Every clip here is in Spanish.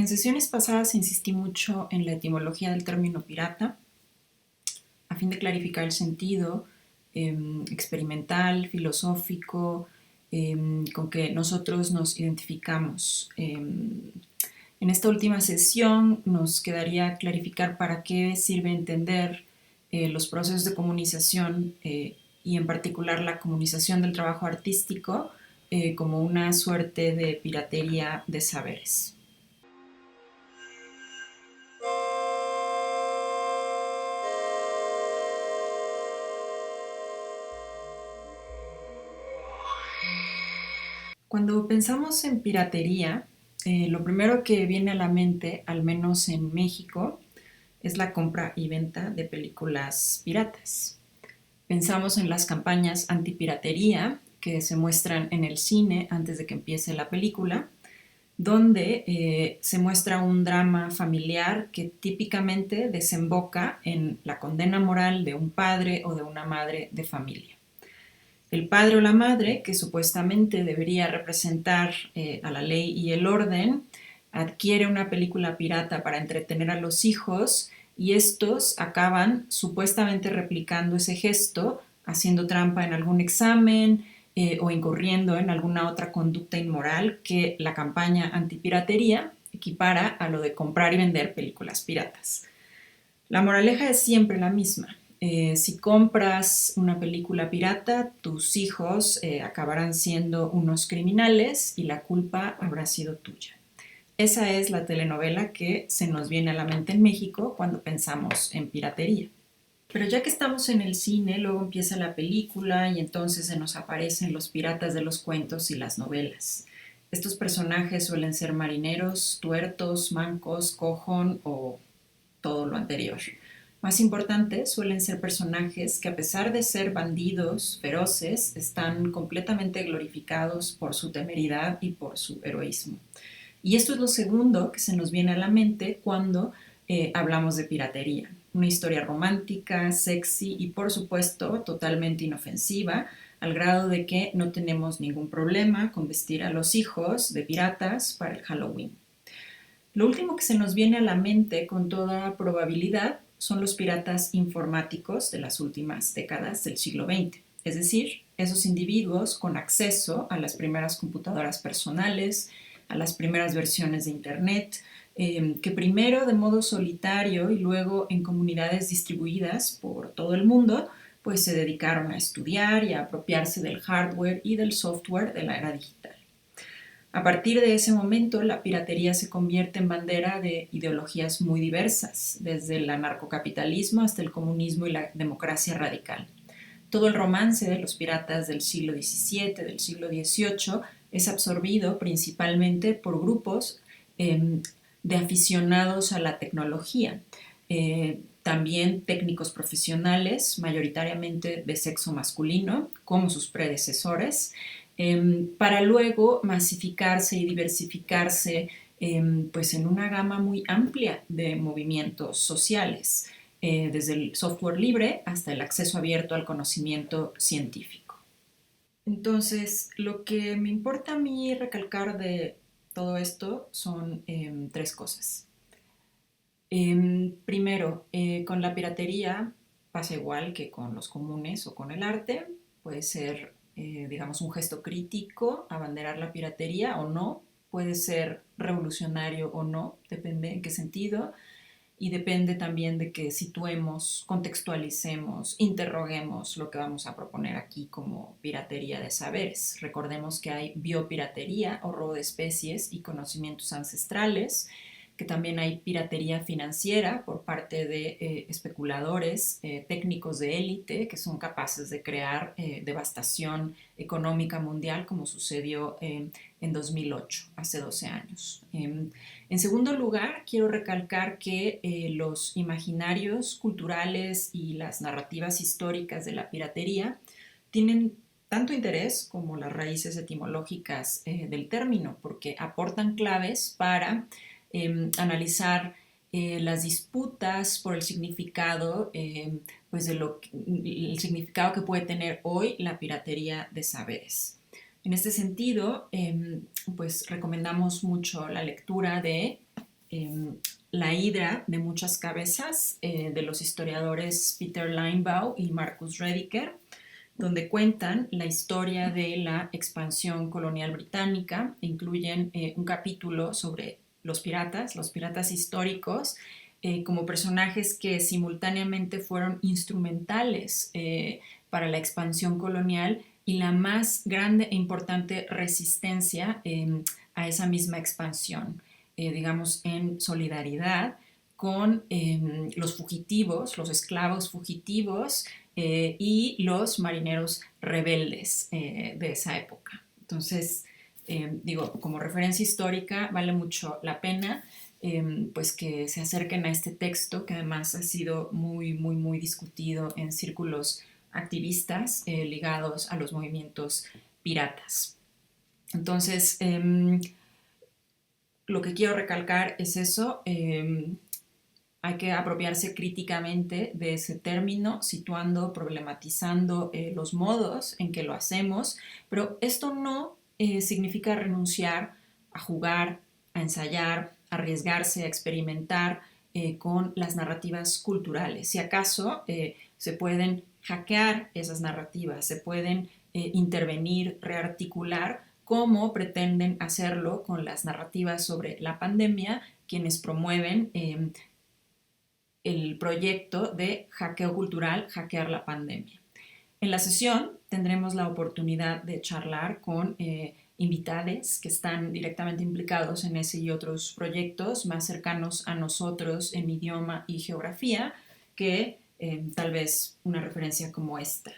En sesiones pasadas insistí mucho en la etimología del término pirata, a fin de clarificar el sentido experimental, filosófico, con que nosotros nos identificamos. En esta última sesión nos quedaría clarificar para qué sirve entender los procesos de comunicación y en particular la comunicación del trabajo artístico como una suerte de piratería de saberes. Cuando pensamos en piratería, lo primero que viene a la mente, al menos en México, es la compra y venta de películas piratas. Pensamos en las campañas antipiratería que se muestran en el cine antes de que empiece la película, donde se muestra un drama familiar que típicamente desemboca en la condena moral de un padre o de una madre de familia. El padre o la madre, que supuestamente debería representar a la ley y el orden, adquiere una película pirata para entretener a los hijos y estos acaban supuestamente replicando ese gesto, haciendo trampa en algún examen o incurriendo en alguna otra conducta inmoral que la campaña antipiratería equipara a lo de comprar y vender películas piratas. La moraleja es siempre la misma. Si compras una película pirata, tus hijos acabarán siendo unos criminales y la culpa habrá sido tuya. Esa es la telenovela que se nos viene a la mente en México cuando pensamos en piratería. Pero ya que estamos en el cine, luego empieza la película y entonces se nos aparecen los piratas de los cuentos y las novelas. Estos personajes suelen ser marineros, tuertos, mancos, cojón o todo lo anterior. Más importante, suelen ser personajes que a pesar de ser bandidos feroces, están completamente glorificados por su temeridad y por su heroísmo. Y esto es lo segundo que se nos viene a la mente cuando hablamos de piratería. Una historia romántica, sexy y por supuesto totalmente inofensiva, al grado de que no tenemos ningún problema con vestir a los hijos de piratas para el Halloween. Lo último que se nos viene a la mente con toda probabilidad son los piratas informáticos de las últimas décadas del siglo XX, es decir, esos individuos con acceso a las primeras computadoras personales, a las primeras versiones de Internet, que primero de modo solitario y luego en comunidades distribuidas por todo el mundo, pues se dedicaron a estudiar y a apropiarse del hardware y del software de la era digital. A partir de ese momento, la piratería se convierte en bandera de ideologías muy diversas, desde el anarcocapitalismo hasta el comunismo y la democracia radical. Todo el romance de los piratas del siglo XVII, del siglo XVIII, es absorbido principalmente por grupos de aficionados a la tecnología. También técnicos profesionales, mayoritariamente de sexo masculino, como sus predecesores, para luego masificarse y diversificarse pues en una gama muy amplia de movimientos sociales, desde el software libre hasta el acceso abierto al conocimiento científico. Entonces, lo que me importa a mí recalcar de todo esto son tres cosas. Primero, con la piratería pasa igual que con los comunes o con el arte. Puede ser, digamos, un gesto crítico, abanderar la piratería o no. Puede ser revolucionario o no, depende en qué sentido. Y depende también de que situemos, contextualicemos, interroguemos lo que vamos a proponer aquí como piratería de saberes. Recordemos que hay biopiratería o robo de especies y conocimientos ancestrales, que también hay piratería financiera por parte de especuladores, técnicos de élite que son capaces de crear devastación económica mundial como sucedió en 2008, hace 12 años. En segundo lugar, quiero recalcar que los imaginarios culturales y las narrativas históricas de la piratería tienen tanto interés como las raíces etimológicas del término, porque aportan claves para analizar las disputas por el significado, pues el significado que puede tener hoy la piratería de saberes. En este sentido, pues recomendamos mucho la lectura de La hidra de muchas cabezas de los historiadores Peter Linebaugh y Marcus Rediker, donde cuentan la historia de la expansión colonial británica. Incluyen un capítulo sobre los piratas históricos, como personajes que simultáneamente fueron instrumentales para la expansión colonial y la más grande e importante resistencia a esa misma expansión, digamos, en solidaridad con los fugitivos, los esclavos fugitivos y los marineros rebeldes de esa época. Entonces, digo, como referencia histórica vale mucho la pena pues que se acerquen a este texto, que además ha sido muy discutido en círculos activistas ligados a los movimientos piratas. Entonces, lo que quiero recalcar es eso. Hay que apropiarse críticamente de ese término, situando, problematizando los modos en que lo hacemos, pero esto no significa renunciar a jugar, a ensayar, a arriesgarse, a experimentar con las narrativas culturales. Si acaso se pueden hackear esas narrativas, se pueden intervenir, rearticular, como pretenden hacerlo con las narrativas sobre la pandemia, quienes promueven el proyecto de hackeo cultural, hackear la pandemia. En la sesión tendremos la oportunidad de charlar con invitades que están directamente implicados en ese y otros proyectos más cercanos a nosotros en idioma y geografía que tal vez una referencia como esta.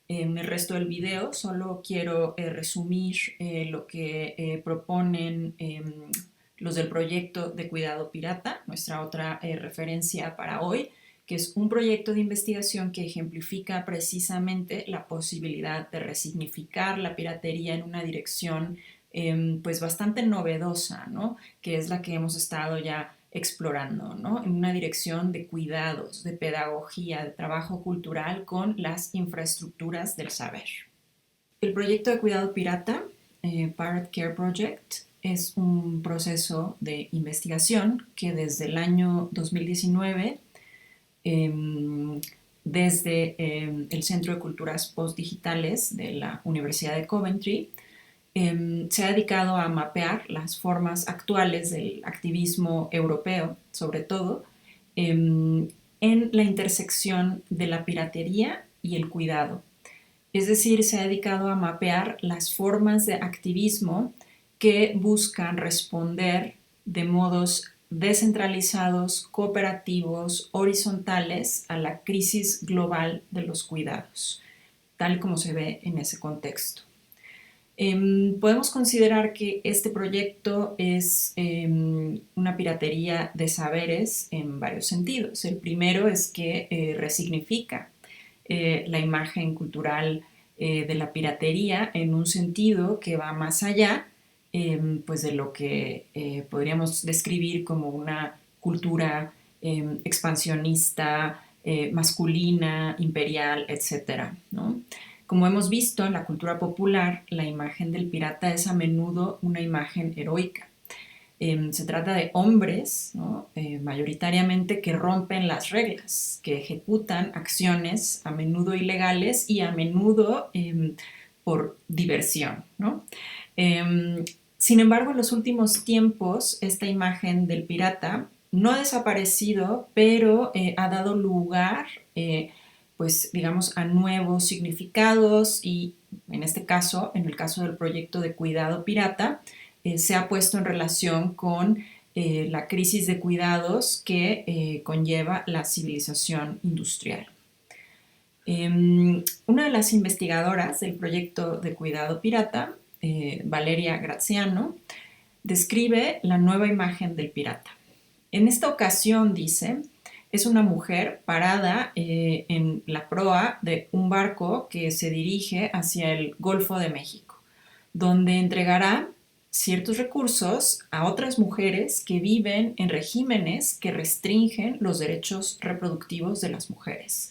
En el resto del video solo quiero resumir lo que proponen los del proyecto de Cuidado Pirata, nuestra otra referencia para hoy, que es un proyecto de investigación que ejemplifica precisamente la posibilidad de resignificar la piratería en una dirección pues bastante novedosa, ¿no? Que es la que hemos estado ya explorando, ¿no? En una dirección de cuidados, de pedagogía, de trabajo cultural con las infraestructuras del saber. El proyecto de Cuidado Pirata, Pirate Care Project, es un proceso de investigación que desde el año 2019, desde el Centro de Culturas Postdigitales de la Universidad de Coventry, se ha dedicado a mapear las formas actuales del activismo europeo, sobre todo, en la intersección de la piratería y el cuidado. Es decir, se ha dedicado a mapear las formas de activismo que buscan responder de modos descentralizados, cooperativos, horizontales a la crisis global de los cuidados, tal como se ve en ese contexto. Podemos considerar que este proyecto es una piratería de saberes en varios sentidos. El primero es que resignifica la imagen cultural de la piratería en un sentido que va más allá pues de lo que podríamos describir como una cultura expansionista, masculina, imperial, etc., ¿no? Como hemos visto en la cultura popular, la imagen del pirata es a menudo una imagen heroica. Se trata de hombres, ¿no? Mayoritariamente que rompen las reglas, que ejecutan acciones a menudo ilegales y a menudo por diversión, ¿no? Sin embargo, en los últimos tiempos, esta imagen del pirata no ha desaparecido, pero ha dado lugar, pues digamos, a nuevos significados y en este caso, en el caso del proyecto de Cuidado Pirata, se ha puesto en relación con la crisis de cuidados que conlleva la civilización industrial. Una de las investigadoras del proyecto de Cuidado Pirata, Valeria Graziano, describe la nueva imagen del pirata. En esta ocasión, dice, es una mujer parada en la proa de un barco que se dirige hacia el Golfo de México, donde entregará ciertos recursos a otras mujeres que viven en regímenes que restringen los derechos reproductivos de las mujeres.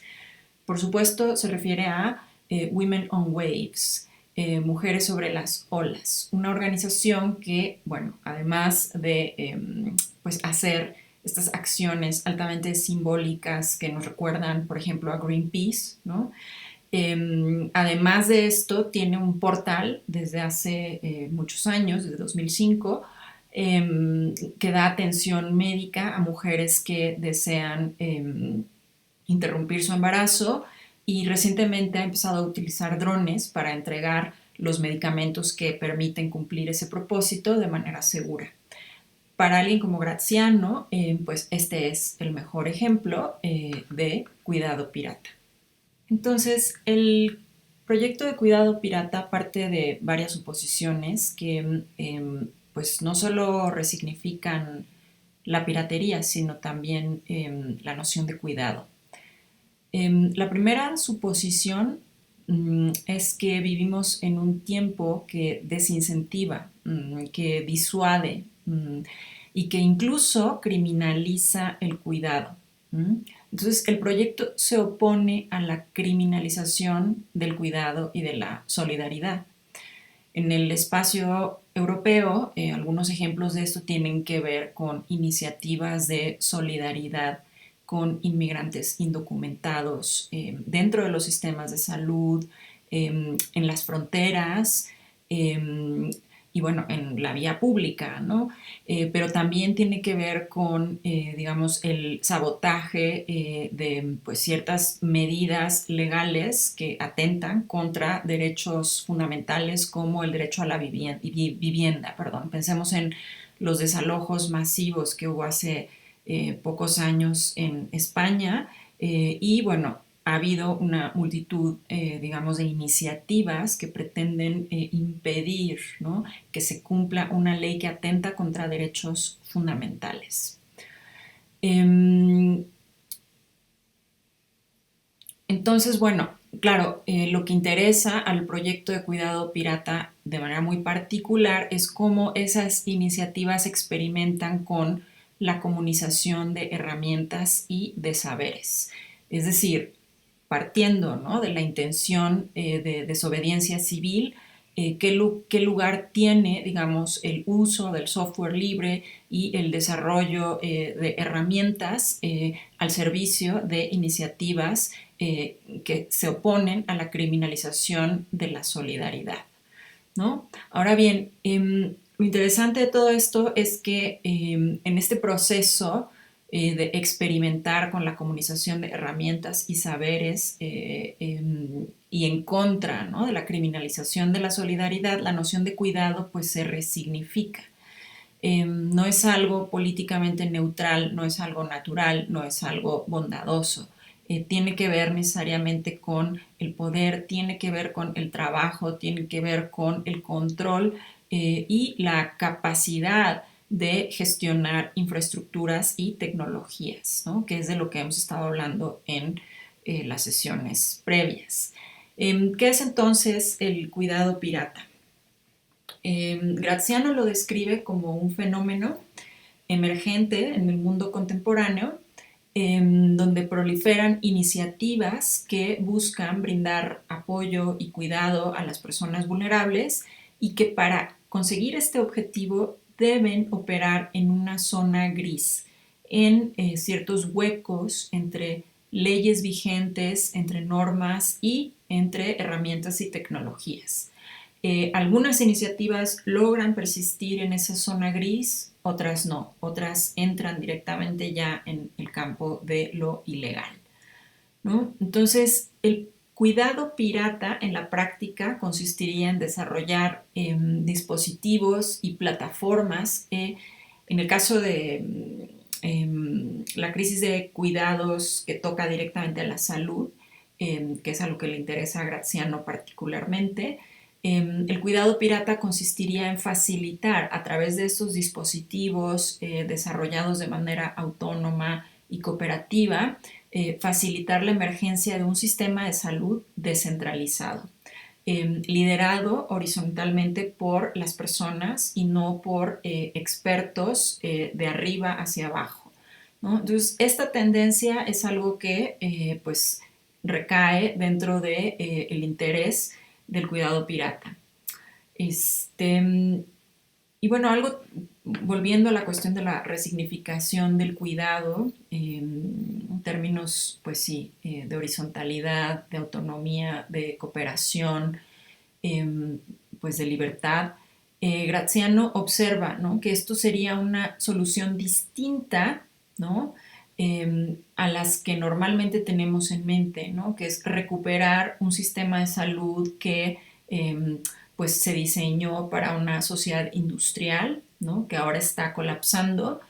Por supuesto, se refiere a Women on Waves, Mujeres sobre las Olas, una organización que, bueno, además de pues hacer estas acciones altamente simbólicas que nos recuerdan, por ejemplo, a Greenpeace, ¿no? Además de esto, tiene un portal desde hace muchos años, desde 2005, que da atención médica a mujeres que desean interrumpir su embarazo, y recientemente ha empezado a utilizar drones para entregar los medicamentos que permiten cumplir ese propósito de manera segura. Para alguien como Graziano, pues este es el mejor ejemplo de cuidado pirata. Entonces, el proyecto de cuidado pirata parte de varias suposiciones que pues no solo resignifican la piratería, sino también la noción de cuidado. La primera suposición es que vivimos en un tiempo que desincentiva, que disuade y que incluso criminaliza el cuidado. Entonces, el proyecto se opone a la criminalización del cuidado y de la solidaridad. En el espacio europeo, algunos ejemplos de esto tienen que ver con iniciativas de solidaridad con inmigrantes indocumentados dentro de los sistemas de salud, en las fronteras, y bueno, en la vía pública, ¿no? Pero también tiene que ver con, digamos, el sabotaje de pues, ciertas medidas legales que atentan contra derechos fundamentales como el derecho a la vivienda. Pensemos en los desalojos masivos que hubo hace pocos años en España, y bueno, ha habido una multitud, digamos, de iniciativas que pretenden impedir, ¿no?, que se cumpla una ley que atenta contra derechos fundamentales. Entonces, bueno, claro, lo que interesa al proyecto de cuidado pirata de manera muy particular es cómo esas iniciativas experimentan con la comunicación de herramientas y de saberes. Es decir, partiendo, ¿no?, de la intención de desobediencia civil, qué lugar tiene, digamos, el uso del software libre y el desarrollo de herramientas al servicio de iniciativas que se oponen a la criminalización de la solidaridad, ¿no? Ahora bien, lo interesante de todo esto es que en este proceso de experimentar con la comunicación de herramientas y saberes y en contra, ¿no?, de la criminalización de la solidaridad, la noción de cuidado pues se resignifica. No es algo políticamente neutral, no es algo natural, no es algo bondadoso. Tiene que ver necesariamente con el poder, tiene que ver con el trabajo, tiene que ver con el control y la capacidad de gestionar infraestructuras y tecnologías, ¿no?, que es de lo que hemos estado hablando en las sesiones previas. ¿Qué es entonces el cuidado pirata? Graziano lo describe como un fenómeno emergente en el mundo contemporáneo, donde proliferan iniciativas que buscan brindar apoyo y cuidado a las personas vulnerables y que para conseguir este objetivo deben operar en una zona gris, en ciertos huecos entre leyes vigentes, entre normas y entre herramientas y tecnologías. Algunas iniciativas logran persistir en esa zona gris, otras no, otras entran directamente ya en el campo de lo ilegal, ¿no? Entonces, el cuidado pirata en la práctica consistiría en desarrollar dispositivos y plataformas. En el caso de la crisis de cuidados que toca directamente a la salud, que es a lo que le interesa a Graziano particularmente, el cuidado pirata consistiría en facilitar a través de estos dispositivos desarrollados de manera autónoma y cooperativa, facilitar la emergencia de un sistema de salud descentralizado, liderado horizontalmente por las personas y no por expertos de arriba hacia abajo, ¿no? Entonces, esta tendencia es algo que pues recae dentro de el interés del cuidado pirata. Y bueno, volviendo a la cuestión de la resignificación del cuidado, en términos, pues sí, de horizontalidad, de autonomía, de cooperación, eh, pues de libertad, Graziano observa, ¿no?, que esto sería una solución distinta, ¿no?, a las que normalmente tenemos en mente, ¿no?, que es recuperar un sistema de salud que pues se diseñó para una sociedad industrial, ¿no?, que ahora está colapsando.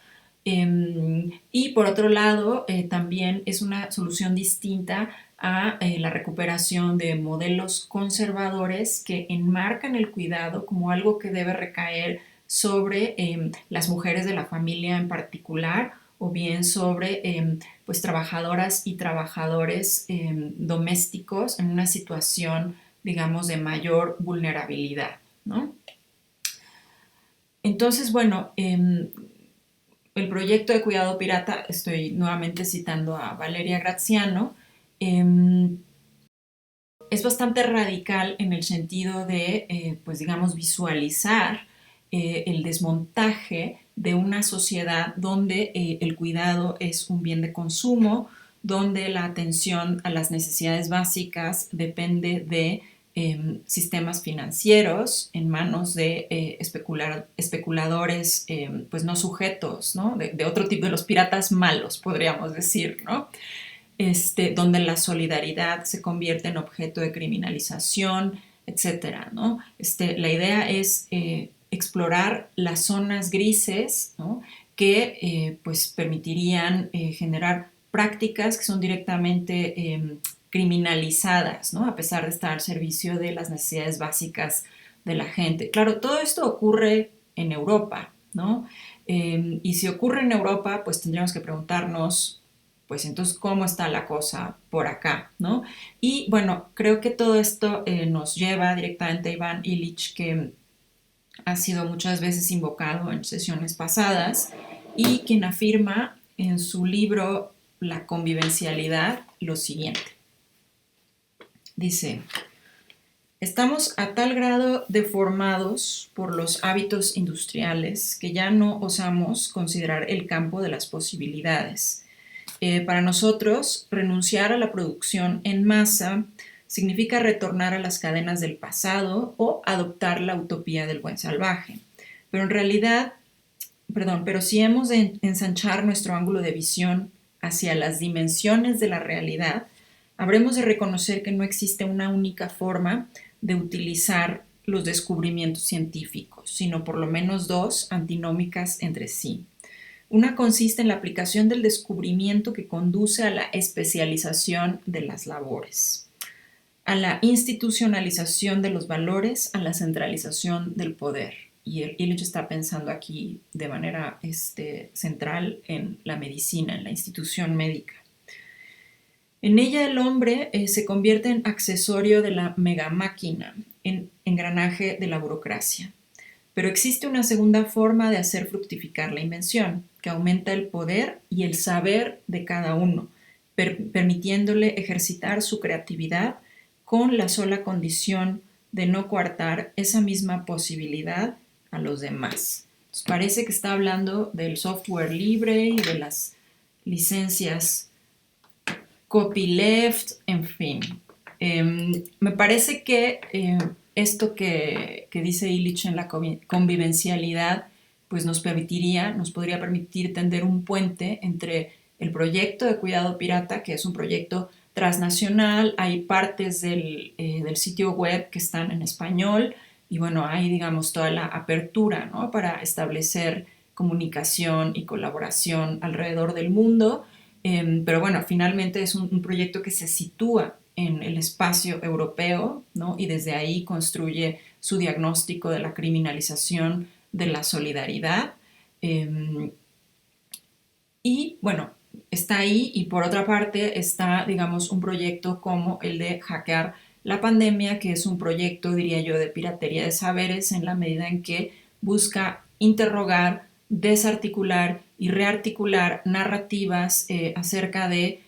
Y por otro lado, también es una solución distinta a la recuperación de modelos conservadores que enmarcan el cuidado como algo que debe recaer sobre las mujeres de la familia en particular, o bien sobre pues trabajadoras y trabajadores domésticos en una situación, digamos, de mayor vulnerabilidad, ¿no? Entonces, bueno, el proyecto de cuidado pirata, estoy nuevamente citando a Valeria Graziano, es bastante radical en el sentido de, pues digamos, visualizar el desmontaje de una sociedad donde el cuidado es un bien de consumo, donde la atención a las necesidades básicas depende de sistemas financieros en manos de especuladores pues no sujetos, ¿no?, de otro tipo, de los piratas malos, podríamos decir, ¿no?, donde la solidaridad se convierte en objeto de criminalización, etcétera, ¿no? La idea es explorar las zonas grises, ¿no?, que pues permitirían generar prácticas que son directamente criminalizadas, ¿no?, a pesar de estar al servicio de las necesidades básicas de la gente. Claro, todo esto ocurre en Europa, ¿no? Y si ocurre en Europa, pues tendríamos que preguntarnos, pues entonces, ¿cómo está la cosa por acá, no? Y bueno, creo que todo esto nos lleva directamente a Ivan Illich, que ha sido muchas veces invocado en sesiones pasadas, y quien afirma en su libro La convivencialidad lo siguiente. Dice: estamos a tal grado deformados por los hábitos industriales que ya no osamos considerar el campo de las posibilidades. Para nosotros, renunciar a la producción en masa significa retornar a las cadenas del pasado o adoptar la utopía del buen salvaje. Pero en realidad, pero si hemos de ensanchar nuestro ángulo de visión hacia las dimensiones de la realidad, habremos de reconocer que no existe una única forma de utilizar los descubrimientos científicos, sino por lo menos dos antinómicas entre sí. Una consiste en la aplicación del descubrimiento que conduce a la especialización de las labores, a la institucionalización de los valores, a la centralización del poder. Y Illich está pensando aquí de manera central en la medicina, en la institución médica. En ella el hombre se convierte en accesorio de la megamáquina, en engranaje de la burocracia. Pero existe una segunda forma de hacer fructificar la invención, que aumenta el poder y el saber de cada uno, permitiéndole ejercitar su creatividad con la sola condición de no coartar esa misma posibilidad a los demás. Nos parece que está hablando del software libre y de las licencias copyleft, en fin. Me parece que esto que dice Illich en la convivencialidad, pues nos podría permitir tender un puente entre el proyecto de cuidado pirata, que es un proyecto transnacional. Hay partes del sitio web que están en español, y bueno, hay, digamos, toda la apertura, ¿no?, para establecer comunicación y colaboración alrededor del mundo. Pero bueno, finalmente es un proyecto que se sitúa en el espacio europeo, ¿no?, y desde ahí construye su diagnóstico de la criminalización de la solidaridad. Y bueno, está ahí, y por otra parte está, digamos, un proyecto como el de hackear la pandemia, que es un proyecto, diría yo, de piratería de saberes, en la medida en que busca interrogar, desarticular y rearticular narrativas acerca de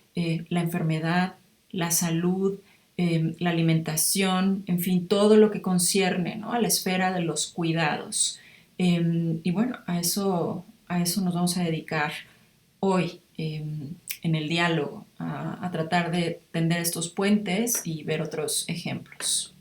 la enfermedad, la salud, la alimentación, en fin, todo lo que concierne, ¿no?, a la esfera de los cuidados. Y bueno, a eso nos vamos a dedicar hoy en el diálogo, a tratar de tender estos puentes y ver otros ejemplos.